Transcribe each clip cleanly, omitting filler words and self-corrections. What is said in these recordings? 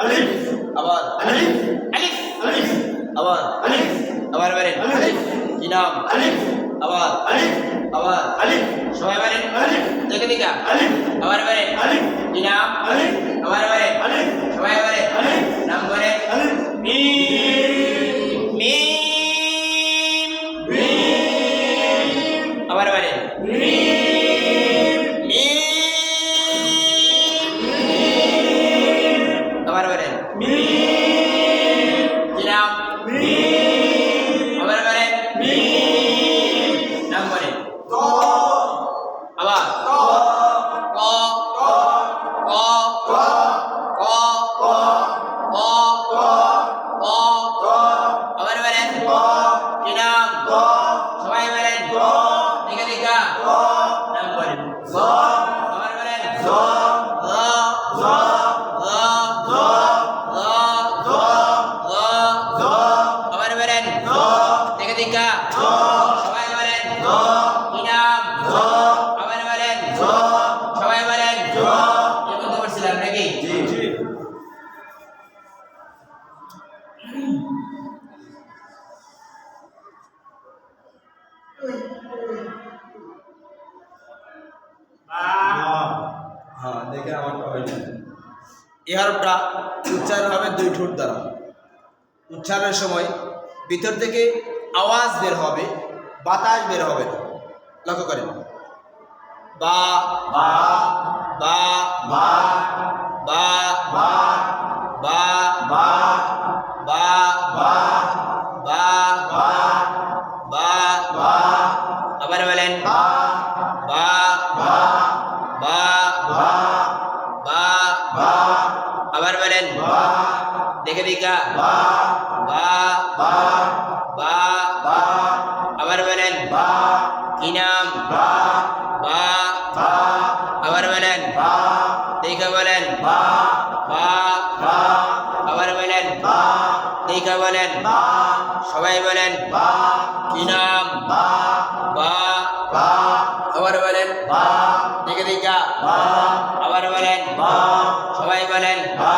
আলিফ আবার আলিফ আলিফ আলিফ আবার আলিফ আবার বলেন আলিফ কি নাম আলিফ আবার আলিফ আবার আলিফ সবাই বলেন আলিফ দেখে দিকা আলিফ আবার বলেন আলিফ কি নাম আলিফ আবার বলেন আলিফ সবাই বলেন আলিফ নাম বলেন আলিফ মিম মিম আবার বলেন মিম মিম আবার বলেন মিম কি নাম মিম আবার বলেন মিম নাম বলেন ক আবার ক ক ক ক ক ক ক ক ক ক ক আবার বলেন ক কি নাম ক সবাই বলেন ক দেখে দিকা ক নাম বলেন জ আবার বলেন জ ল জ ল জ ল জ ল জ আবার বলেন জ দেখে দিকা জ সবাই বলেন জ কি নাম জ আবার বলেন জ সবাই বলেন জ এই বলতে পারছিলাম নাকি জি জি হ্যাঁ দেখে আমারটা হয়নি। এই হরফটা উচ্চারণ হবে দুই ঠোঁট দ্বারা উচ্চারণের সময় ভিতর থেকে আওয়াজ বের হবে বাতাস বের হবে না। লক্ষ্য করেন বা বা বা বা বা বা বা বা বা বা বা বা বা বা আবার বলেন বা বা বা বা বা বা বা আবার বলেন বা দেখে দিকা বা বা বা বা বা আবার বলেন বা কি নাম বা বা বা আবার বলেন বা দেখে বলেন বা বা বা আবার বলেন বা দেখে বলেন বা সবাই বলেন বা কি নাম বা বা বা আবার বলেন বা দেখে দিকা বা আবার বলেন বা সবাই বলেন বা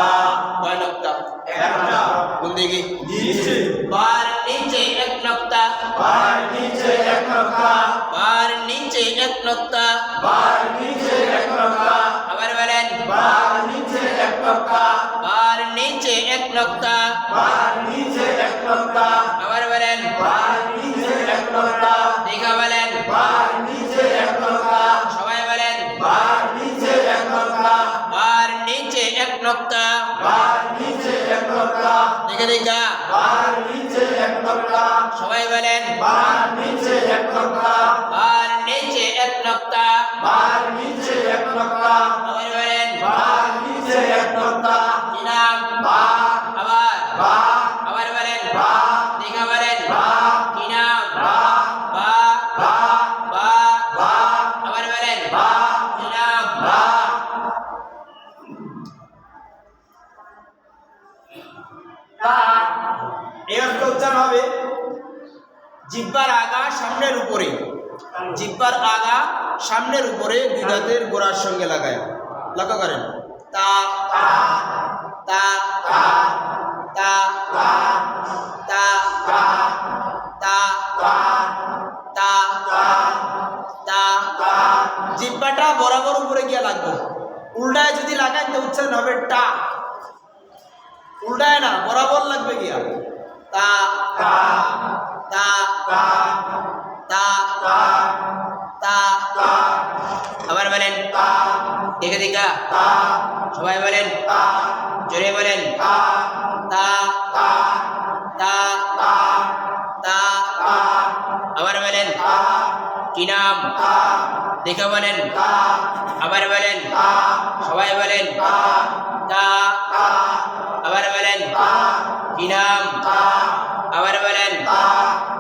কয় নক্তা একটা কোন দিকে নিচে বার নিচে এক নক্তা বার নিচে এক নক্তা বার নিচে এক নক্তা বার নিচে এক নক্তা আবার বলেন বার নিচে এক নক্তা বার নিচে এক নক্তা বার নিচে এক নক্তা আবার বলেন বার নিচে এক নক্তা দেখা বলেন বার নিচে এক নক্তা সবাই বলেন বার নিচে এক নক্তা বার নিচে এক নক্তা বার নিচে এক নক্তা দেখে দেখা বার নিচে এক নক্তা সবাই বলেন বার নিচে এক নক্তা বার নিচে এক নক্তা বার নিচে এক নক্তা আবার বলেন বার নিচে এক নক্তা কি নাম বা আবার বা আবার বলেন বা দেখা বলেন বা কি নাম বা বা বা বা বা আবার বলেন বা কি নাম বা তা এই অর্থ উচ্চারণ হবে জিহ্বার আগা সামনের উপরে জিহ্বার আগা সামনের উপরে দুই দাঁতের গোড়ার সঙ্গে লাগায় লক্ষ্য করেন তা তা তা তা তা তা তা তা তা তা তা তা তা তা জিহ্বাটা বরাবর উপরে গিয়ে লাগবে উল্টায় যদি লাগায় তো উচ্চারণ হবে টা উল্টায় না বরাবর লাগবে গিয়া তা তা তা তা তা তা তা তা আবার বলেন তা দেখে দেখা তা সবাই বলেন তা জোরে বলেন তা তা তা তা তা তা তা আবার বলেন তা কি নাম তা দেখে বলেন তা আবার বলেন তা সবাই বলেন তা তা তা আবার বলেন তা কি নাম তা আবার বলেন তা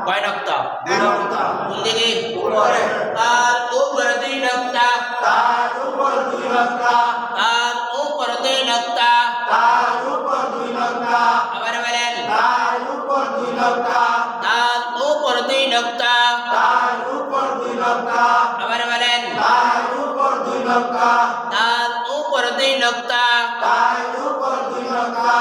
কয় নক্তা নক্তা কোন দিকে উপরে তার উপরে দুই নক্তা তার উপর দুই নক্তা তার উপরে দুই নক্তা তার উপর দুই নক্তা আবার বলেন তার উপর দুই নক্তা তার উপরে দুই নক্তা তার উপর দুই নক্তা আবার বলেন তার উপর দুই নক্তা তার উপরে দুই নক্তা তার উপর দুই নক্তা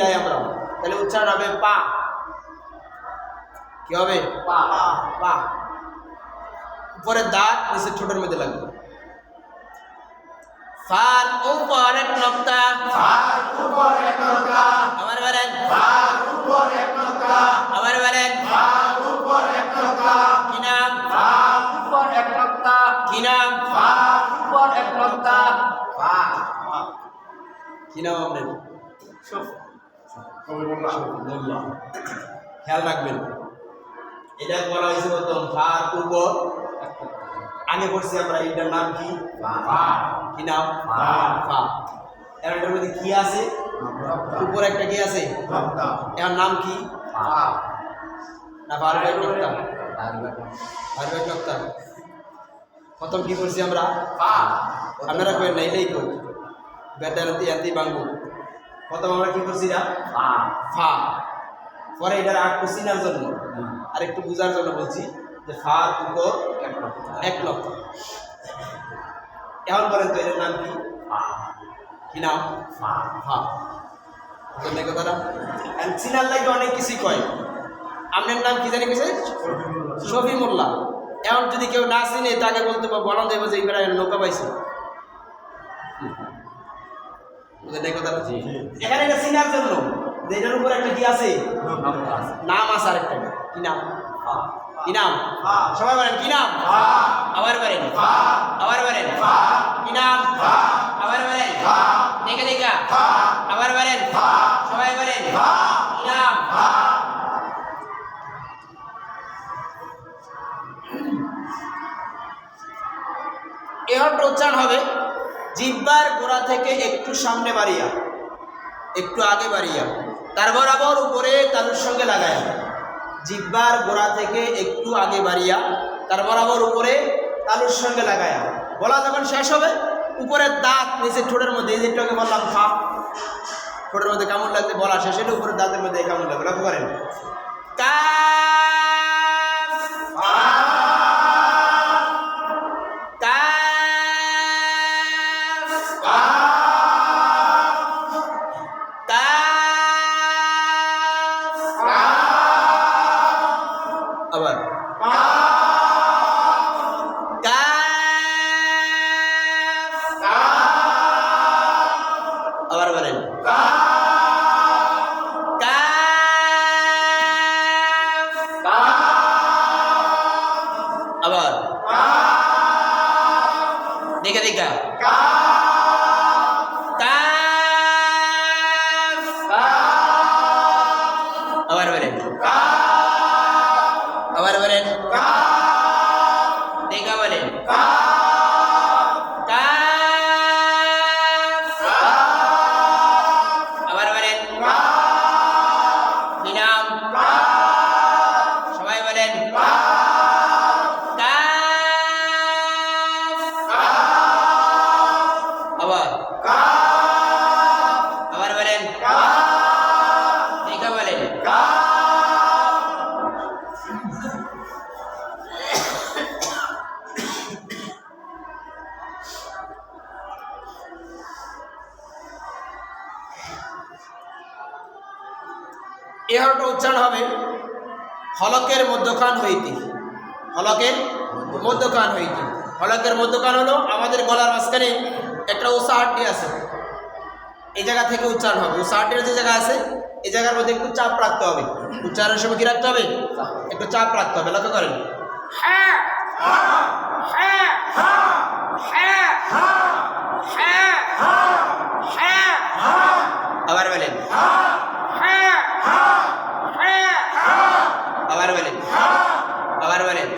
মিলাই আমরা, তাহলে উচ্চারণ হবে পা। কি হবে? পা। পা। উপরে দাঁত, নিচে ঠোঁটের মধ্যে লাগবে। ফার উপর এক নক্তা। ফার উপর এক নক্তা। আবার বলেন। ফার উপর এক নক্তা। আবার বলেন। ফার উপর এক নক্তা। কি নাম? ফার উপর এক নক্তা। কি নাম? ফার উপর এক নক্তা। ফা। কি নাম আপনার? শফিউল্লাহ। খেয়াল রাখবেন, এটা বলা হয়েছে প্রথম ফার উপর। আগে পড়ছি আমরা, এটার নাম কি? ফা। কি নাম? ফা। এর এটার মধ্যে কি আছে? উপর একটা কি আছে? নক্তা। এর নাম কি? ফা। না ফারবেক নক্তা? ফারবেক নক্তা। প্রথম কি করছি আমরা? ফা। আপনারা করেন না, এটাই করি। বেদান্তি আন্তি বাঙ্গু। প্রথম আমরা কি করছি না? ফা। ফা। পরে এটার আট চিনার জন্য আর একটু বোঝার জন্য বলছি যে ফার উপর এক লক্ষ। এখন বলেন তো এটার নাম কি? ফা। কি নাম? ফা। ফা। বুঝলেন এই কথাটা? এখন চিনার লাগে অনেক কিছুই কয়। আপনার নাম কি জানি গেছে? শফি মোল্লা। এখন যদি কেউ না চিনে তাকে বলতে বলা দেবো যে এইবার নৌকা পাইছে। বুঝলেন এই কথাটা? এখানে এটা চিনার জন্য যে এটার উপর একটা কি আছে? নাম আছে আরেকটা। কি নাম? কি নাম? সবাই বলেন কি নাম? আবার বলেন। আবার বলেন। কি নাম? আবার বলেন। দেখে দেখা। আবার বলেন। সবাই বলেন কি নাম? এ হরফটা উচ্চারণ হবে জিহ্বার গোড়া থেকে একটু সামনে বাড়িয়া, একটু আগে বাড়িয়া, তার বরাবর উপরে তালুর সঙ্গে লাগায়া। জিহ্বার গোড়া থেকে একটু আগে বাড়িয়া, তার বরাবর উপরে তালুর সঙ্গে লাগায়া। বলা যখন শেষ হবে, উপরের দাঁত নিচে ঠোঁটের মধ্যে, এই যেটাকে বললাম ফা, ঠোঁটের মধ্যে কেমন লাগছে বলা শেষ হলে উপরের দাঁতের মধ্যে কেমন লাগবে লক্ষ্য করেন। আবার আবার বলেন। আবার দেখা দেখা। আবার বলেন। আবার বলেন। দেখা বলেন। আবার বলেন। কি নাম? সবাই বলেন। আবার আবার বলেন। দেখা বলেন। এ হরফটা উচ্চারণ হবে হলকের মধ্যখান হইতে। হলকের মধ্যখান হইতে। হলকের মধ্যখান হলো আমাদের গলার মাঝখানে একটা ওসা হাড্ডি আছে, এই জায়গা থেকে উচ্চারণ হবে। ওসা হাড্ডির যে জায়গা আছে এই জায়গার মধ্যে একটু চাপ রাখতে হবে। উচ্চারণের সময় কি রাখতে হবে? একটু চাপ রাখতে হবে। লক্ষ্য করেন। আবার বলেন। আবার বলেন। আবার বলেন।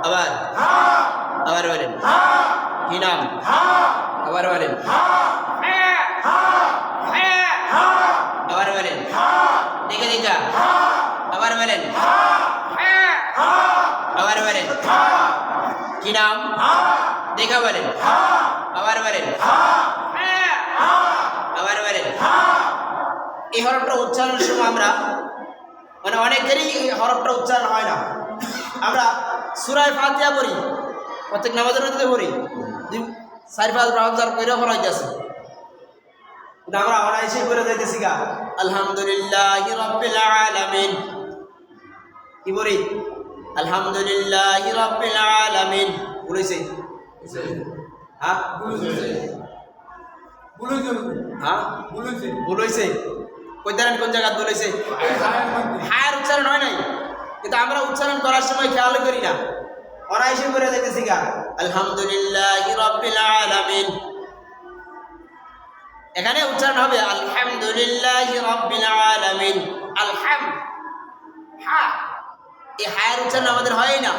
আবার আবার বলেন। কি নাম? আবার বলেন। আবার বলেন। দেখে দেখা। আবার বলেন। আবার বলেন। কি নাম? দেখা বলেন। আবার বলেন। আবার বলেন। এই হরফটা উচ্চারণের সময় আমরা মানে অনেকেরই হরফটা উচ্চারণ হয় না। আমরা সূরা ফাতিহা পড়ি, প্রত্যেক নামাজের মধ্যে পড়ি, 4-5 বার করে পড়াইতেছে, কিন্তু আমরা অনায়াসে করে যাইতেছি গা আলহামদুলিল্লাহি রাব্বিল আলামিন। কি বলি? আলহামদুলিল্লাহি রাব্বিল আলামিন। বলেছে হ্যাঁ হ্যাঁ বলেছে কই দাঁড়ান কোন জায়গা বলেছে? হায়ার উচ্চারণ হয় নাই, কিন্তু আমরা উচ্চারণ করার সময় খেয়াল করি না, অনায়াসে করে যাইতেছি গা আলহামদুলিল্লাহি রাব্বিল আলামিন। এখানে উচ্চারণ হবে আলহামদুলিল্লাহি রাব্বিল আলামিন। আলহাম হা, এই হায়ের উচ্চারণ আমাদের হয় না।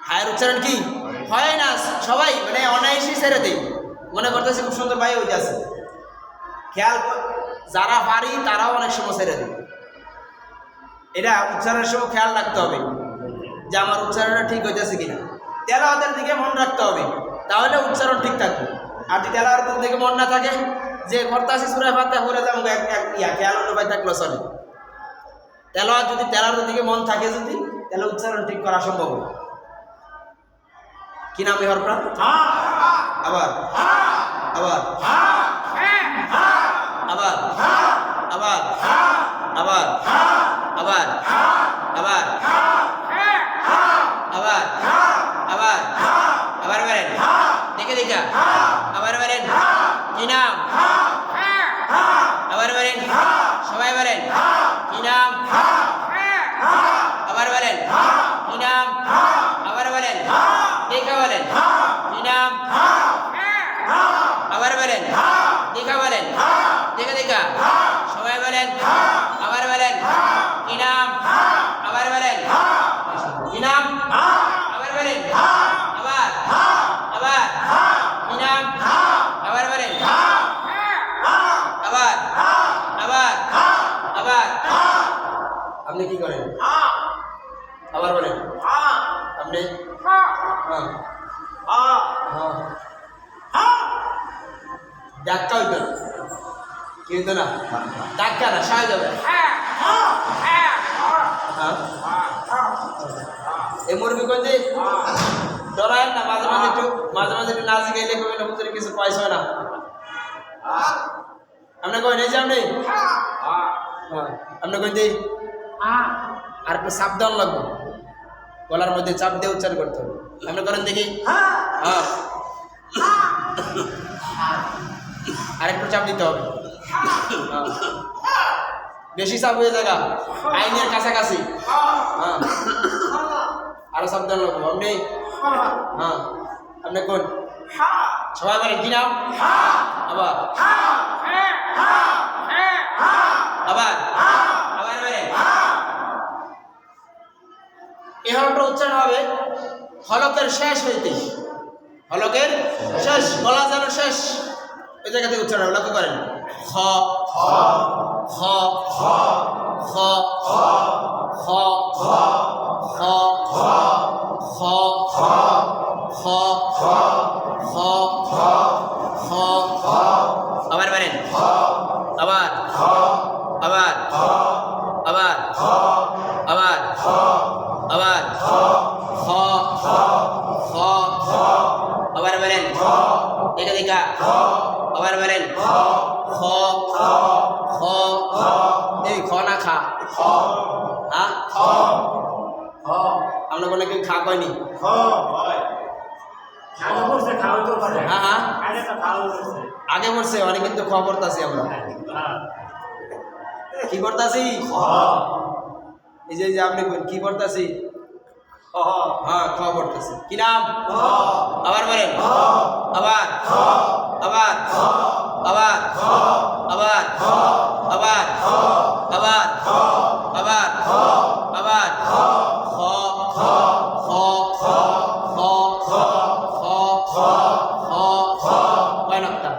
হায়ের উচ্চারণ কি হয় না, সবাই মানে অনায়াসই ছেড়ে দেয়, মনে করতেছে খুব সুন্দর ভাই হইতে আছে। খেয়াল যারা পারি তারাও অনেক সময় ছেড়ে দেয়। এটা উচ্চারণের সময় খেয়াল রাখতে হবে যে আমার উচ্চারণটা ঠিক হইতেছে কিনা। তেলাওয়াতের দিকে মন রাখতে হবে, তাহলে উচ্চারণ ঠিক থাকবে। আর যদি তেলাওয়াতের দিকে মন না থাকে, যে করতেছি সূরা ফাতিহা পড়ে যাবো খেয়াল অনুপায় থাকলো চলে। তেলাওয়াত যদি তেলাওয়াতের দিকে মন থাকে যদি, তাহলে উচ্চারণ ঠিক করা সম্ভব হবে। কি নাম এই হরফটা? আবার আবার আবার আবার আবার আবার আবার আবার আবার আবার বলেন, দেখে দেখা আবার বলেন। কি নাম? আবার বলেন, সবাই বলেন কি নাম? আবার বলেন কি নাম? আবার বলেন, দেখা বলেন কি নাম? আবার বলেন, দেখা বলেন, দেখা দেখা সবাই বলেন। আবার বলেন কি নাম? আবার বলেন কি নাম? আবার বলেন আবার আবার কি নাম? আবার বলেন আবার আবার আবার। আপনি কি করেন? আবার বলেন আপনি। ডাক্কা হইত না, কি হইত না? ডাক্কা না, সাহায্য যাবে। এই মুরগি কইতে ডরায় না, মাঝে মাঝে একটু নাচি গাইলে কই না ভিতরে কিছু পয়সা হয় না। আপনি কই নেই যাও নেই, আপনি কইতে আর একটু চাপ দেওয়ান লাগবে, গলার মধ্যে চাপ দিয়ে উচ্চারণ করতে হবে। আপনি করেন দেখি। হ্যাঁ, আর একটু চাপ দিতে হবে, বেশি চাপ হয়ে জায়গা আইনের কাছাকাছি। হ্যাঁ, আরো চাপ দেওয়ান লাগবে। আপনি হ্যাঁ, আপনি কোন সবাই বলেন কি নাম? আবার আবার আবার বলেন। এই হরফটা উচ্চারণ হবে হলকের শেষ হইতে, হলকের শেষ, গলা যেন শেষ ওই জায়গা থেকে উচ্চারণ হবে। লক্ষ্য করেন খ খ খ খ খ খ খ খ খ খ। আবার বলেন আবার আবার আবার আবার আবার খ খ। আবার বলেন দেখা দেখা আবার বলেন খ খ। এই খ না খা? হ্যাঁ, আমরা কোনো কেউ খা কয়নি? হ্যাঁ হ্যাঁ, আগে পড়ছে অনেক, কিন্তু খ পড়তাছি আমরা। কি পড়তাছি? এই যে আপনি কি পড়তাছি? হ্যাঁ, খ পড়তাছি। কি নাম? আবার বলেন আবার আবার আবার আবার আবার আবার আবার আবার খ খ খ খ খ খ খ। কয় নক্তা?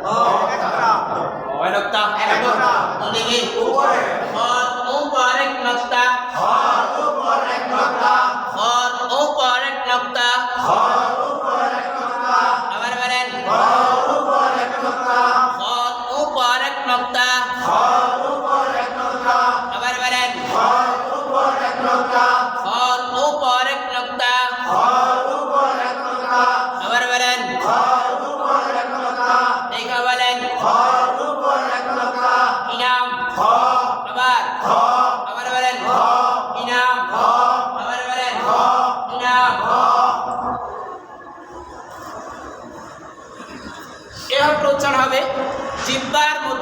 কয় নক্তা? দেখি উপর এক নক্তা, উপর এক নক্তা। আবার বলেন উপর এক নক্তা। আবার বলেন উপর এক নক্তা। আবার বলেন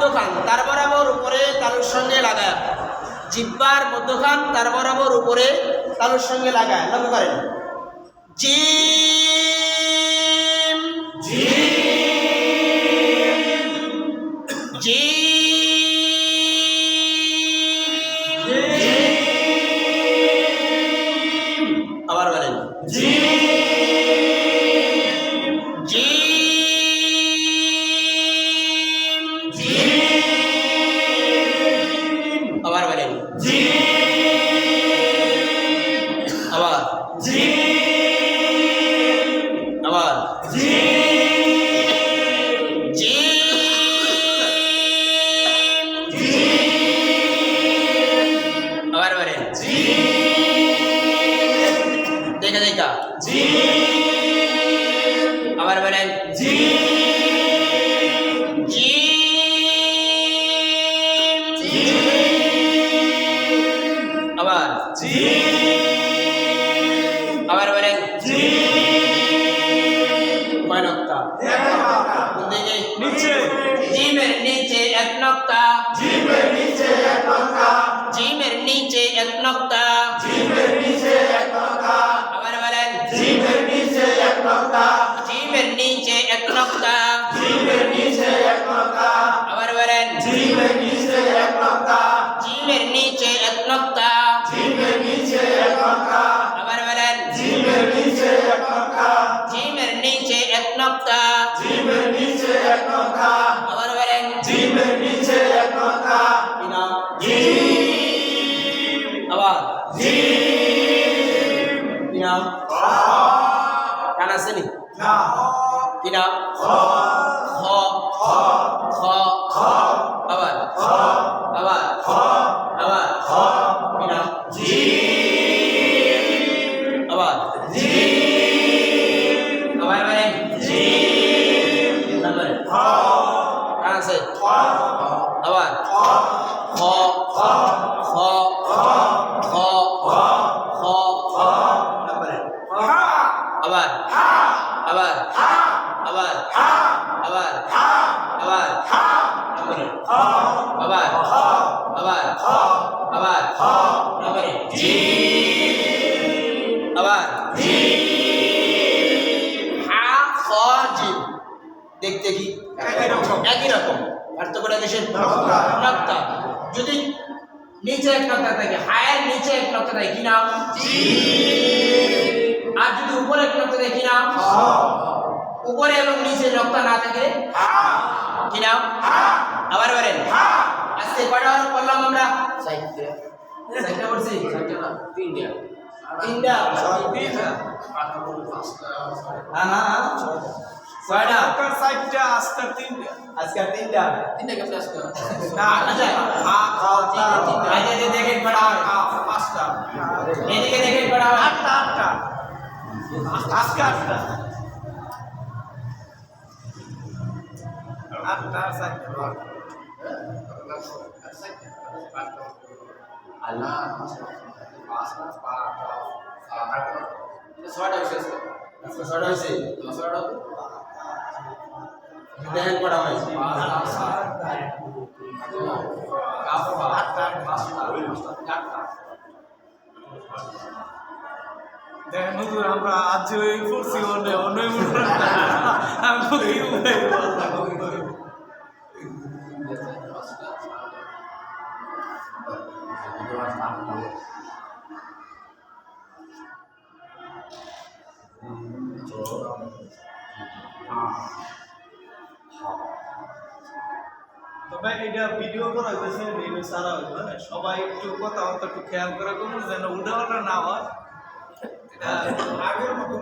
মধ্যখান তার বরাবর উপরে তালুর সঙ্গে লাগায়, জিহ্বার মধ্যখান তার বরাবর উপরে তালুর সঙ্গে লাগায়। লক্ষ্য করেন, জিম জিম, আবার বলেন আবার বলেন আবার আবার আবার বলেন দেখা দেখা আবার বলেন আবার আবার বলেন কয় নক্তা? কোন দিকে? নিচে জিমের নিচে এক নক্তা, জিমের নিচে এক নক্তা জিমের নিচে এক নক্তা, জিমের নিচে এক নক্তা আবার বলেন জিমের নিচে এক নক্তা জিমের নিচে এক নক্তা, জিমের নিচে এক নক্তা আবার বলেন জিমের নিচে এক নক্তা জিমের নিচে এক নক্তা, জিমের নিচে এক নক্তা আবার বলেন জিমের নিচে এক নক্তা জিমের নিচে এক নক্তা, জিমের নিচে এক নক্তা আবার বলেন জিমের নিচে এক নক্তা কি নাম? জিম আবার জিম কি নাম? কান আসেনি? না কি নাম? খ খ খ খ খ আবার খ আবার খ আবার খ কি নাম? জিম আবার জিম আবার বলেন জিম তারপরে খ কান আছে? খ আবার খ খ খ খ খ খ খ তারপরে হা আবার হা আবার হা আবার হা আবার হা আবার হা তারপরে খ আবার খ আবার খ আবার খ তারপরে জিম আবার জিম হা খ জিম দেখতে কি একই রকম একই রকম, পার্থক্যটা কিসের? নক্তা। নক্তা। যদি নিচে এক নক্তা থাকে, হায়ের নিচে এক নক্তা থাকে, কি নাম? আর যদি উপরে এক নক্তা থাকে, কি নাম? উপরে এবং নিচে নক্তা না থাকে, কি নাম? আবার বলেন আজকে কয়টা হরফ পড়লাম আমরা? চারটা পড়ছি? তিনটা। হ্যাঁ হ্যাঁ হ্যাঁ। কয়টা? আজকে তিনটা। না, আচ্ছা। আচ্ছা, এদিকে দেখেন কয়টা হয়? এদিকে দেখেন কয়টা হয়? আজকে ছয়টা হয়েছে। দেখেন কয়টা হয়েছে? দেখেন হুজুর আমরা আজ ওই করছি অনেক অনেক আমি কি তবে এটা ভিডিও করা হয়েছে ভিডিও সারা হইবে না সবাই একটু কথাবার্তা একটু খেয়াল করে করুন যেন উল্টাপাল্টা না হয় আগের মতো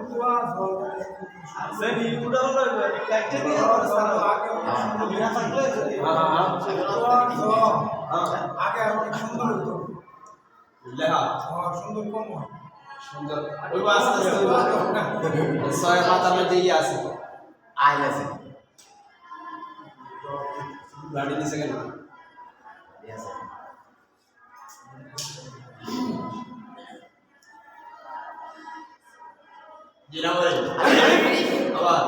উল্টাপাল্টা হইবে একটা দিয়ে সারা বিনা থাকলে আগে অনেক সুন্দর হতো লেখা সুন্দর কম হয় সুন্দর ওই আস্তে আস্তে ছয় মাথার মধ্যে ইয়ে আছে আইল আছে গাড়ি নিচে কেন জি না বলেন আবার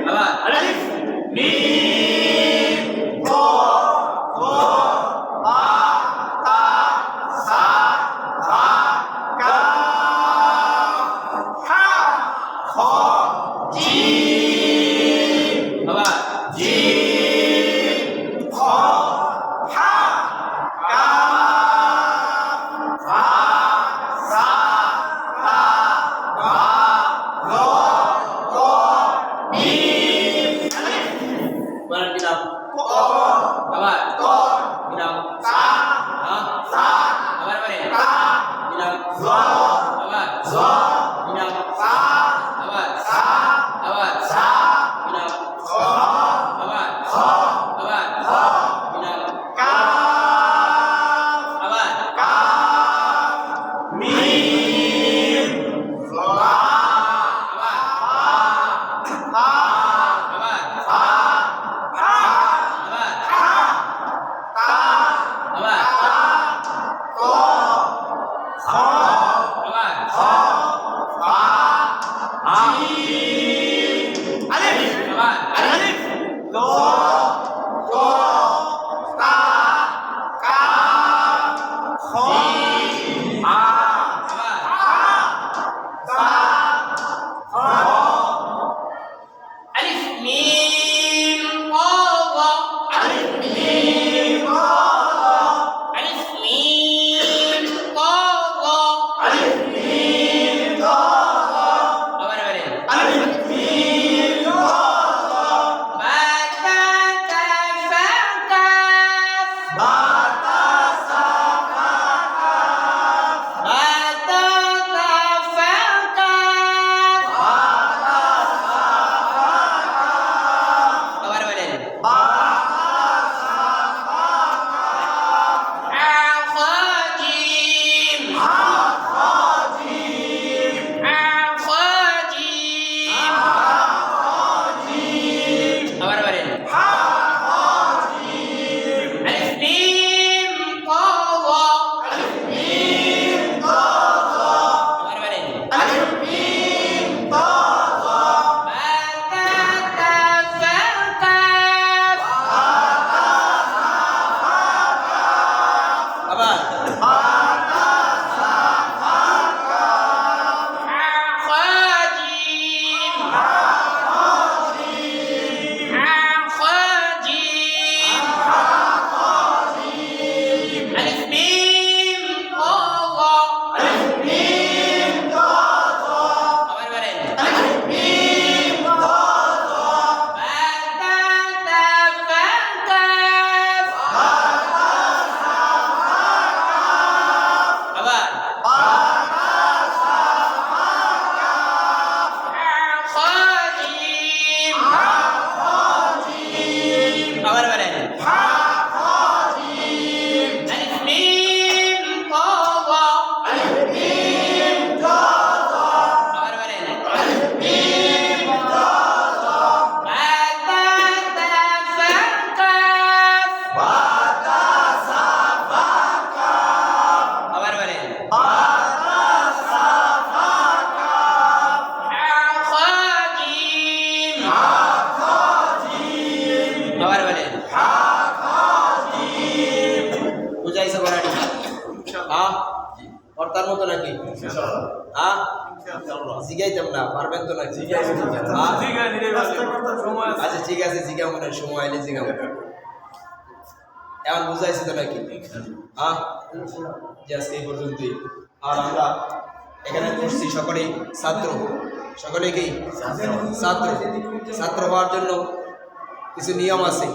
আবার আলিফ মিম ক খ আ তা সা হা কাফ হা খ জিম আবার জিম খ হা কাফ হা সা হা বা গ ক মিম আলিফ বলেন কি নাম ক আবার ক কি নাম সা হ্যাঁ সা আবার বলেন কা কি নাম জ আবার জ কি নাম সা আবার সা আবার সা কি নাম খ আবার খ আবার খ কি নাম কাফ আবার কাফ মিম বা আবার হা আবার হা হা আবার হা তা আবার তা ত খ আবার খ ফা জিম আলিফ আবার আলিফ দ ক তা কা খ আ আবার সা হ আলিফ মিম ওয়াও আলিফ মিম ক আলিফ মিম ওয়াও আলিফ মিম ক আবার বলেন আলিফ মিম ক বা তা তা ফা কাফ বা তা সা ফা কাফ বা তা তা ফা কাফ বা তা সা ফা কাফ আবার বলেন বা তা সা ফা কাফ আ খ জিম হা খ জিম আ খ জিম হা খ জিম আবার বলেন হা খ জিম আলিফ মিম ওয়াও আলিফ মিম ক আবার বলেন আলিফ মিম ক বা তা তা ফা কাফ বা তা সা ফা কাফ আবার বা তা সা ফা কাফ আ খ জিম হা খ জিম আ খ জিম হা খ জিম আলিফ মিম ওয়াও আলিফ মিম ক আবার বলেন আলিফ মিম ক বা তা তা ফা কাফ বা তা সা ফা কাফ আবার বা তা সা ফা কাফ আ খ জিম হা খ জিম আবার বলেন হা খ জিম আলিফ মিম ওয়াও আলিফ মিম ক আবার বলেন আলিফ মিম ক বা তা তা ফা কাফ বা তা সা ফা কাফ আবার বলেন বা তা সা ফা কাফ আ খ জিম হা খ জিম আবার বলেন হা খ জিম বুঝাইছে বলাটি হ্যাঁ অর্থার মতো নাকি হ্যাঁ জিগাইতাম না পারবেন তো নাকি হ্যাঁ ঠিক আছে রে সময় আছে আচ্ছা ঠিক আছে জিগা মনে হয়, সময় এলে জিগা এমন বুঝাইছে তো নাকি হ্যাঁ যে আজকে এই পর্যন্তই আর আমরা এখানে করছি সকলেই ছাত্র সকলে কি ছাত্র ছাত্র হওয়ার জন্য কিছু নিয়ম আছে